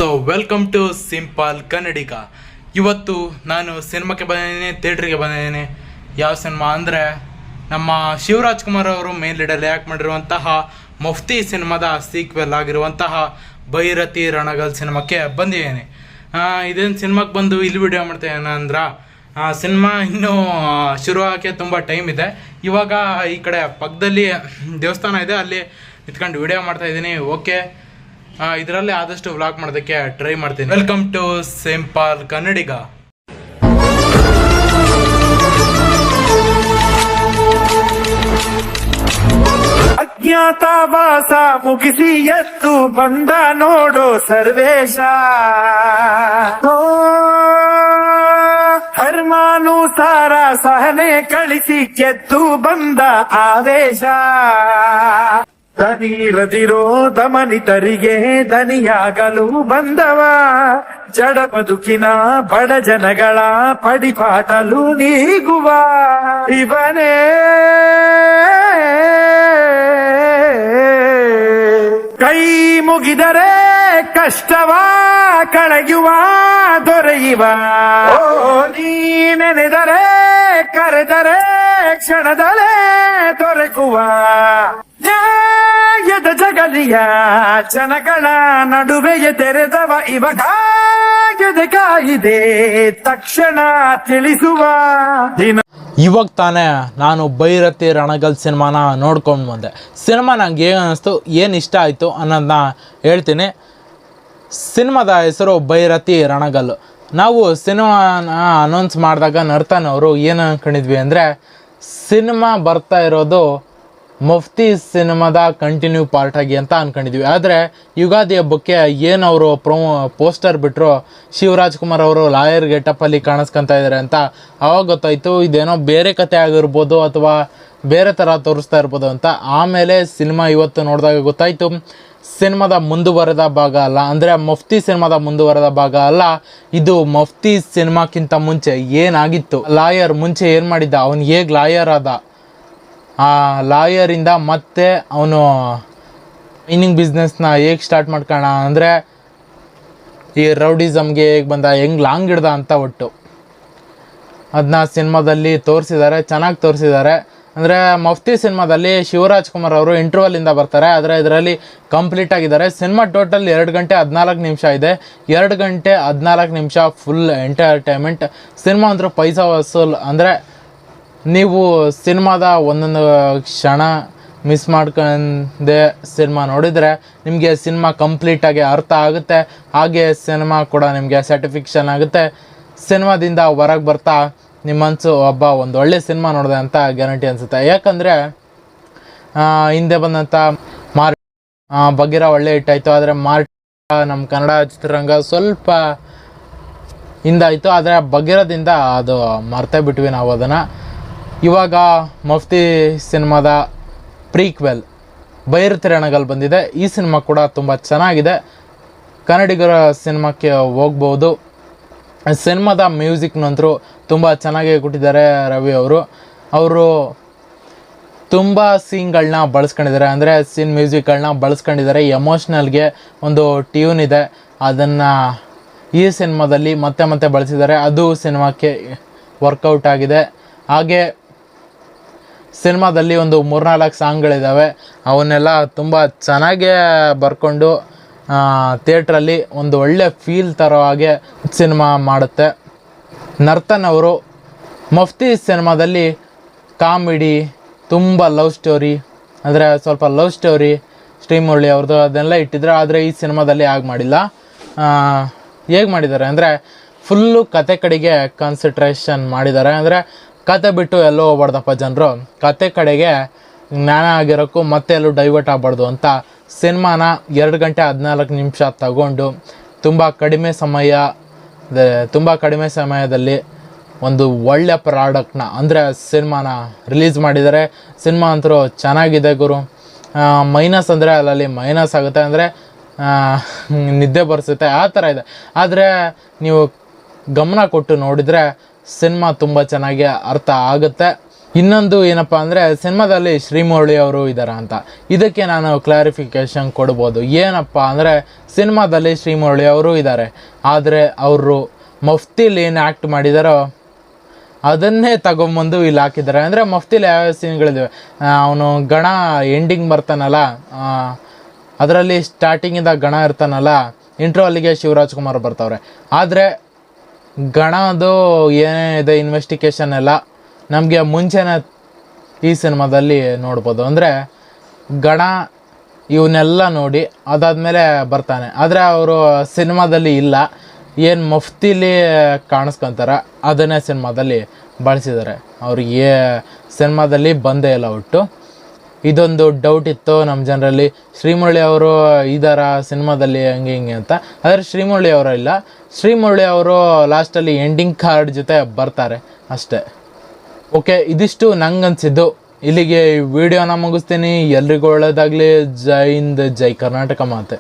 So welcome to simple ಕನ್ನಡಿಗ. ಇವತ್ತು ನಾನು ಸಿನಿಮಾಕ್ಕೆ ಬಂದಿದ್ದೀನಿ, ಥಿಯೇಟ್ರಿಗೆ ಬಂದಿದ್ದೀನಿ. ಯಾವ ಸಿನಿಮಾ ಅಂದರೆ ನಮ್ಮ ಶಿವರಾಜ್ ಕುಮಾರ್ ಅವರು ಮೇನ್ ಲೀಡಲ್ಲಿ ಆ್ಯಕ್ಟ್ ಮಾಡಿರುವಂತಹ ಮುಫ್ತಿ ಸಿನಿಮಾದ ಸೀಕ್ವೆಲ್ ಆಗಿರುವಂತಹ ಭೈರತಿ ರಣಗಲ್ ಸಿನಿಮಾಕ್ಕೆ ಬಂದಿದ್ದೀನಿ. ಇದೇನು ಸಿನಿಮಾಕ್ಕೆ ಬಂದು ಇಲ್ಲಿ ವಿಡಿಯೋ ಮಾಡ್ತೇನೆ ಅಂದ್ರೆ ಸಿನಿಮಾ ಇನ್ನೂ ಶುರು ಆಗೋಕ್ಕೆ ತುಂಬ ಟೈಮ್ ಇದೆ. ಇವಾಗ ಈ ಕಡೆ ಪಕ್ಕದಲ್ಲಿ ದೇವಸ್ಥಾನ ಇದೆ, ಅಲ್ಲಿ ನಿಂತ್ಕೊಂಡು ವಿಡಿಯೋ ಮಾಡ್ತಾ ಇದ್ದೀನಿ. ಓಕೆ, ಇದರಲ್ಲಿ ಆದಷ್ಟು ವ್ಲಾಗ್ ಮಾಡೋದಕ್ಕೆ ಟ್ರೈ ಮಾಡ್ತೀನಿ. ವೆಲ್ಕಮ್ ಟು ಸಿಂಪಲ್ ಕನ್ನಡಿಗ. ಅಜ್ಞಾತವಾಸ ಮುಗಿಸಿ ಎದ್ದು ಬಂದ ನೋಡು ಸರ್ವೇಶ, ಧರ್ಮಾನುಸಾರ ಸಹನೆ ಕಳಿಸಿ ಗೆದ್ದು ಬಂದ ಆವೇಶ. ದನಿರದಿರೋ ದಮನಿತರಿಗೆ ದನಿಯಾಗಲು ಬಂದವ, ಜಡ ಬದುಕಿನ ಬಡ ಜನಗಳ ಪಡಿಪಾಟಲು ನೀಗುವ ಇವನೇ ಕೈ ಮುಗಿದರೆ ಕಷ್ಟವ ಕಳೆಯುವ ದೊರೆಯುವ, ನೀ ನೆನೆದರೆ ಕರೆದರೆ ಕ್ಷಣದಲ್ಲೇ ದೊರಕುವ ನ್ಯಾಯದ ಜಗಲಿಯ ಜನಗಳ ನಡುವೆಯೇ ತೆರೆದವ ಇವ. ಕಾಯಿದೆ ತಕ್ಷಣ ತಿಳಿಸುವ ದಿನ. ಇವಾಗ ತಾನೇ ನಾನು ಭೈರತಿ ರಣಗಲ್ ಸಿನಿಮಾನ ನೋಡ್ಕೊಂಡು ಬಂದೆ. ಸಿನಿಮಾ ನಂಗೆ ಏನು ಅನ್ನಿಸ್ತು, ಏನು ಇಷ್ಟ ಆಯಿತು ಅನ್ನೋದನ್ನ ಹೇಳ್ತೀನಿ. ಸಿನಿಮಾದ ಹೆಸರು ಭೈರತಿ ರಣಗಲ್. ನಾವು ಸಿನಿಮಾನ ಅನೌನ್ಸ್ ಮಾಡಿದಾಗ ನರ್ತನವರು ಏನು ಅಂದ್ಕೊಂಡಿದ್ವಿ ಅಂದರೆ, ಸಿನಿಮಾ ಬರ್ತಾ ಇರೋದು ಮುಫ್ತಿ ಸಿನಿಮಾದ ಕಂಟಿನ್ಯೂ ಪಾರ್ಟ್ ಆಗಿ ಅಂತ ಅಂದ್ಕೊಂಡಿದ್ವಿ. ಆದರೆ ಯುಗಾದಿ ಹಬ್ಬಕ್ಕೆ ಏನು ಅವರು ಪೋಸ್ಟರ್ ಬಿಟ್ಟರು, ಶಿವರಾಜ್ ಕುಮಾರ್ ಅವರು ಲಾಯರ್ ಗೆಟಪ್ಪಲ್ಲಿ ಕಾಣಿಸ್ಕೊತಾ ಇದ್ದಾರೆ ಅಂತ ಆವಾಗ ಗೊತ್ತಾಯಿತು ಇದೇನೋ ಬೇರೆ ಕತೆ ಆಗಿರ್ಬೋದು ಅಥವಾ ಬೇರೆ ಥರ ತೋರಿಸ್ತಾ ಇರ್ಬೋದು ಅಂತ. ಆಮೇಲೆ ಸಿನಿಮಾ ಇವತ್ತು ನೋಡಿದಾಗ ಗೊತ್ತಾಯಿತು ಸಿನಿಮಾದ ಮುಂದುವರೆದ ಭಾಗ ಅಲ್ಲ, ಅಂದರೆ ಮುಫ್ತಿ ಸಿನಿಮಾದ ಮುಂದುವರೆದ ಭಾಗ ಅಲ್ಲ. ಇದು ಮುಫ್ತಿ ಸಿನಿಮಾಕ್ಕಿಂತ ಮುಂಚೆ ಏನಾಗಿತ್ತು, ಲಾಯರ್ ಮುಂಚೆ ಏನು ಮಾಡಿದ್ದ, ಅವನು ಹೇಗೆ ಲಾಯರ್ ಆದ, ಆ ಲಾಯರಿಂದ ಮತ್ತೆ ಅವನು ಮೈನಿಂಗ್ ಬಿಸ್ನೆಸ್ನ ಹೇಗೆ ಸ್ಟಾರ್ಟ್ ಮಾಡ್ಕೋಣ ಅಂದರೆ ಈ ರೌಡಿಸಮ್ಗೆ ಹೇಗೆ ಬಂದ, ಹೆಂಗೆ ಲಾಂಗ್ ಹಿಡ್ದ ಅಂತ ಒಟ್ಟು ಅದನ್ನ ಸಿನಿಮಾದಲ್ಲಿ ತೋರಿಸಿದ್ದಾರೆ, ಚೆನ್ನಾಗಿ ತೋರಿಸಿದ್ದಾರೆ. ಅಂದರೆ ಮುಫ್ತಿ ಸಿನಿಮಾದಲ್ಲಿ ಶಿವರಾಜ್ ಕುಮಾರ್ ಅವರು ಇಂಟರ್ವಲಿಂದ ಬರ್ತಾರೆ, ಆದರೆ ಇದರಲ್ಲಿ ಕಂಪ್ಲೀಟ್ ಆಗಿದ್ದಾರೆ. ಸಿನಿಮಾ ಟೋಟಲ್ 2 ಗಂಟೆ 14 ನಿಮಿಷ ಇದೆ. 2 ಗಂಟೆ 14 ನಿಮಿಷ ಫುಲ್ ಎಂಟರ್ಟೈನ್ಮೆಂಟ್. ಸಿನಿಮಾ ಅಂದ್ರೆ ಪೈಸಾ ವಸೂಲ್. ಅಂದರೆ ನೀವು ಸಿನಿಮಾದ ಒಂದೊಂದು ಕ್ಷಣ ಮಿಸ್ ಮಾಡ್ಕೊಂಡೆ ಸಿನಿಮಾ ನೋಡಿದರೆ ನಿಮಗೆ ಸಿನಿಮಾ ಕಂಪ್ಲೀಟಾಗಿ ಅರ್ಥ ಆಗುತ್ತೆ. ಹಾಗೆ ಸಿನಿಮಾ ಕೂಡ ನಿಮಗೆ ಸ್ಯಾಟಿಸ್ಫ್ಯಾಕ್ಷನ್ ಆಗುತ್ತೆ. ಸಿನಿಮಾದಿಂದ ಹೊರಗೆ ಬರ್ತಾ ನಿಮ್ಮ ಮನಸ್ಸು ಒಂದು ಒಳ್ಳೆ ಸಿನಿಮಾ ನೋಡಿದೆ ಅಂತ ಗ್ಯಾರಂಟಿ ಅನಿಸುತ್ತೆ. ಯಾಕಂದರೆ ಹಿಂದೆ ಬಂದಂಥ ಬಗೀರ ಒಳ್ಳೆ ಹಿಟ್ಟಾಯಿತು, ಆದರೆ ನಮ್ಮ ಕನ್ನಡ ಚಿತ್ರರಂಗ ಸ್ವಲ್ಪ ಹಿಂದಾಯಿತು. ಆದರೆ ಬಗೀರದಿಂದ ಅದು ಮರ್ತೇ ಬಿಟ್ವಿ ನಾವು ಅದನ್ನು. ಇವಾಗ ಮುಫ್ತಿ ಸಿನಿಮಾದ ಪ್ರೀಕ್ವೆಲ್ ಭೈರತಿ ರಣಗಲ್ ಬಂದಿದೆ. ಈ ಸಿನಿಮಾ ಕೂಡ ತುಂಬ ಚೆನ್ನಾಗಿದೆ, ಕನ್ನಡಿಗರ ಸಿನಿಮಾಕ್ಕೆ ಹೋಗ್ಬೋದು. ಸಿನಿಮಾದ ಮ್ಯೂಸಿಕ್ನಂತರೂ ತುಂಬ ಚೆನ್ನಾಗಿ ಕೊಟ್ಟಿದ್ದಾರೆ ರವಿ ಅವರು ತುಂಬ ಸೀನ್ಗಳನ್ನ ಬಳಸ್ಕೊಂಡಿದ್ದಾರೆ, ಅಂದರೆ ಸೀನ್ ಮ್ಯೂಸಿಕ್ಗಳನ್ನ ಬಳಸ್ಕೊಂಡಿದ್ದಾರೆ. ಎಮೋಷ್ನಲ್ಗೆ ಒಂದು ಟ್ಯೂನ್ ಇದೆ, ಅದನ್ನು ಈ ಸಿನಿಮಾದಲ್ಲಿ ಮತ್ತೆ ಮತ್ತೆ ಬಳಸಿದ್ದಾರೆ. ಅದು ಸಿನಿಮಾಕ್ಕೆ ವರ್ಕೌಟ್ ಆಗಿದೆ. ಹಾಗೆ ಸಿನಿಮಾದಲ್ಲಿ ಒಂದು 3-4 ಸಾಂಗ್ಗಳಿದ್ದಾವೆ, ಅವನ್ನೆಲ್ಲ ತುಂಬ ಚೆನ್ನಾಗೇ ಬರ್ಕೊಂಡು ಥಿಯೇಟ್ರಲ್ಲಿ ಒಂದು ಒಳ್ಳೆ ಫೀಲ್ ತರೋ ಹಾಗೆ ಸಿನಿಮಾ ಮಾಡುತ್ತೆ. ನರ್ತನ್ ಅವರು ಮುಫ್ತಿ ಸಿನಿಮಾದಲ್ಲಿ ಕಾಮಿಡಿ, ತುಂಬ ಲವ್ ಸ್ಟೋರಿ, ಅಂದರೆ ಸ್ವಲ್ಪ ಲವ್ ಸ್ಟೋರಿ ಶ್ರೀಮುರಳಿ ಅವ್ರದ್ದು ಅದನ್ನೆಲ್ಲ ಇಟ್ಟಿದ್ದಾರೆ. ಆದರೆ ಈ ಸಿನಿಮಾದಲ್ಲಿ ಹಾಗೆ ಮಾಡಿಲ್ಲ. ಹೇಗೆ ಮಾಡಿದ್ದಾರೆ ಅಂದರೆ ಫುಲ್ಲು ಕತೆ ಕಡೆಗೆ ಕಾನ್ಸಂಟ್ರೇಷನ್ ಮಾಡಿದ್ದಾರೆ. ಅಂದರೆ ಕತೆ ಬಿಟ್ಟು ಎಲ್ಲೋ ಹೋಗ್ಬಾರ್ದಪ್ಪ ಜನರು, ಕತೆ ಕಡೆಗೆ ಜ್ಞಾನ ಆಗಿರೋಕ್ಕೂ ಮತ್ತೆ ಎಲ್ಲೂ ಡೈವರ್ಟ್ ಆಗಬಾರ್ದು ಅಂತ ಸಿನಿಮಾನ 2 ಗಂಟೆ 14 ನಿಮಿಷ ತಗೊಂಡು ತುಂಬ ಕಡಿಮೆ ಸಮಯದಲ್ಲಿ ಒಂದು ಒಳ್ಳೆ ಪ್ರಾಡಕ್ಟ್ನ ಅಂದರೆ ಸಿನಿಮಾನ ರಿಲೀಸ್ ಮಾಡಿದ್ದಾರೆ. ಸಿನಿಮಾ ಅಂತೂ ಚೆನ್ನಾಗಿದೆ ಗುರು. ಮೈನಸ್ ಅಂದರೆ ಅಲ್ಲಲ್ಲಿ ಮೈನಸ್ ಆಗುತ್ತೆ, ಅಂದರೆ ನಿದ್ದೆ ಬರ್ಸುತ್ತೆ, ಆ ಥರ ಇದೆ. ಆದರೆ ನೀವು ಗಮನ ಕೊಟ್ಟು ನೋಡಿದರೆ ಸಿನಿಮಾ ತುಂಬ ಚೆನ್ನಾಗಿ ಅರ್ಥ ಆಗುತ್ತೆ. ಇನ್ನೊಂದು ಏನಪ್ಪ ಅಂದರೆ ಸಿನಿಮಾದಲ್ಲಿ ಶ್ರೀಮೌಳಿ ಅವರು ಇದ್ದಾರೆ ಅಂತ. ಇದಕ್ಕೆ ನಾನು ಕ್ಲಾರಿಫಿಕೇಷನ್ ಕೊಡ್ಬೋದು. ಏನಪ್ಪ ಅಂದರೆ ಸಿನಿಮಾದಲ್ಲಿ ಶ್ರೀಮೌಳಿ ಅವರು ಇದ್ದಾರೆ, ಆದರೆ ಅವರು ಮಫ್ತಿಲಿ ಏನು ಆ್ಯಕ್ಟ್ ಮಾಡಿದಾರೋ ಅದನ್ನೇ ತಗೊಂಬಂದು ಇಲ್ಲಿ ಹಾಕಿದ್ದಾರೆ. ಅಂದರೆ ಮಫ್ತಿಲಿ ಯಾವ ಸೀನ್ಗಳಿದ್ದಾವೆ, ಅವನು ಗಣ ಎಂಡಿಂಗ್ ಬರ್ತಾನಲ್ಲ, ಅದರಲ್ಲಿ ಸ್ಟಾರ್ಟಿಂಗಿಂದ ಗಣ ಇರ್ತಾನಲ್ಲ, ಇಂಟ್ರೋವಲ್ಲಿಗೆ ಶಿವರಾಜ್ ಕುಮಾರ್ ಬರ್ತಾವ್ರೆ. ಆದರೆ ಗಣದು ಏನೇ ಇದೆ ಇನ್ವೆಸ್ಟಿಗೇಷನ್ ಎಲ್ಲ ನಮಗೆ ಮುಂಚೆನೇ ಈ ಸಿನಿಮಾದಲ್ಲಿ ನೋಡ್ಬೋದು. ಅಂದರೆ ಗಣ ಇವನ್ನೆಲ್ಲ ನೋಡಿ ಅದಾದಮೇಲೆ ಬರ್ತಾನೆ, ಆದರೆ ಅವರು ಸಿನಿಮಾದಲ್ಲಿ ಇಲ್ಲ. ಏನು ಮಫ್ತಿಲಿ ಕಾಣಿಸ್ಕೊತಾರೆ ಅದನ್ನೇ ಸಿನಿಮಾದಲ್ಲಿ ಬಳಸಿದ್ದಾರೆ. ಅವ್ರಿಗೆ ಸಿನಿಮಾದಲ್ಲಿ ಬಂದೇ ಇಲ್ಲ ಒಟ್ಟು. ಇದೊಂದು ಡೌಟ್ ಇತ್ತು ನಮ್ಮ ಜನರಲ್ಲಿ, ಶ್ರೀಮುರಳಿ ಅವರು ಇದ್ದಾರ ಸಿನಿಮಾದಲ್ಲಿ ಹಂಗೆ ಹಿಂಗೆ ಅಂತ. ಆದರೆ ಶ್ರೀಮುರಳಿ ಅವರು ಇಲ್ಲ, ಶ್ರೀಮುರಳಿ ಅವರು ಲಾಸ್ಟಲ್ಲಿ ಎಂಡಿಂಗ್ ಕಾರ್ಡ್ ಜೊತೆ ಬರ್ತಾರೆ ಅಷ್ಟೇ. ಓಕೆ, ಇದಿಷ್ಟು ನಂಗೆ ಅನಿಸಿದ್ದು. ಇಲ್ಲಿಗೆ ವಿಡಿಯೋನ ಮುಗಿಸ್ತೀನಿ. ಎಲ್ರಿಗೂ ಒಳ್ಳೆಯದಾಗಲಿ. ಜೈ ಹಿಂದ್, ಜೈ ಕರ್ನಾಟಕ ಮಾತೆ.